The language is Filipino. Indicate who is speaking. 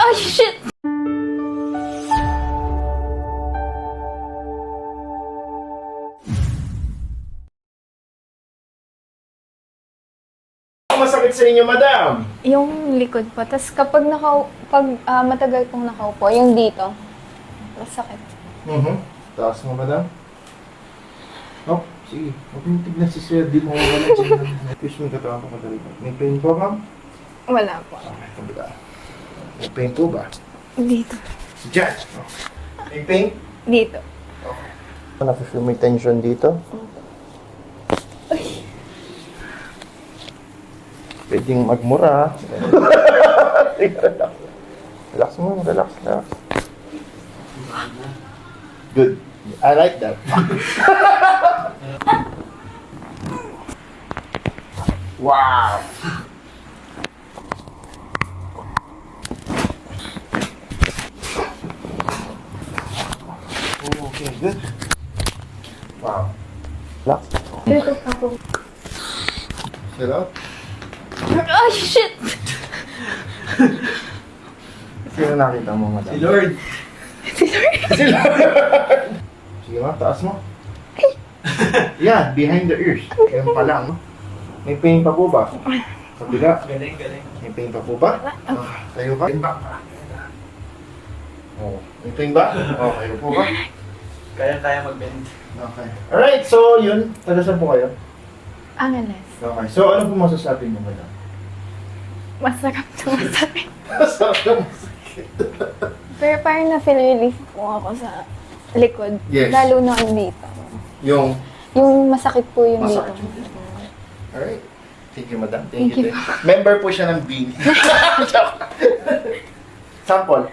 Speaker 1: Oh, shit!
Speaker 2: Ano masakit sa inyo, madam?
Speaker 1: Yung likod po. Tapos kapag matagal pong nakaupo, yung dito, masakit.
Speaker 2: Taas mo, madam. Oh, sige. Huwag mo tignan si sir. Di mo wala dyan. Push mo yung katawan ko madali. May pain po, ma'am?
Speaker 1: Wala po.
Speaker 2: Okay, kabila. May pain po ba?
Speaker 1: Dito.
Speaker 2: Diyan. Oh. May pain?
Speaker 1: Dito.
Speaker 2: Okay. Nakifeel may tension dito? Pwedeng magmura. Relax. Relax mo, relax, relax. Good. I like that. Wow. Okay, good. Wow. Relax.
Speaker 1: Dito pa po.
Speaker 2: Sit up.
Speaker 1: Oh, shit!
Speaker 2: Sino nakita mo, madam?
Speaker 3: Si Lord.
Speaker 2: Sige ma, taas mo. Yan, behind the ears. Yan pa lang, no? May pain pa po ba? Kabila.
Speaker 3: Galing, galing.
Speaker 2: May pain pa po ba? Tayo ka? Pain ba? Oh, may pain ba? Oh, kayo po ba?
Speaker 3: Kaya mag-bend.
Speaker 2: Okay. Alright, so yun. Taga saan po kayo?
Speaker 1: Angeles.
Speaker 2: Okay. So ano po masasabi mo, madam?
Speaker 1: Masarap to masakit.
Speaker 2: Masarap.
Speaker 1: Pero parang na-feel relief po ako sa likod.
Speaker 2: Yes.
Speaker 1: Lalo na dito.
Speaker 2: Yung
Speaker 1: Yung masakit po yung
Speaker 2: masakit.
Speaker 1: dito.
Speaker 2: Alright. Thank you, madam.
Speaker 1: Thank you.
Speaker 2: Member po siya ng Bean. Sample.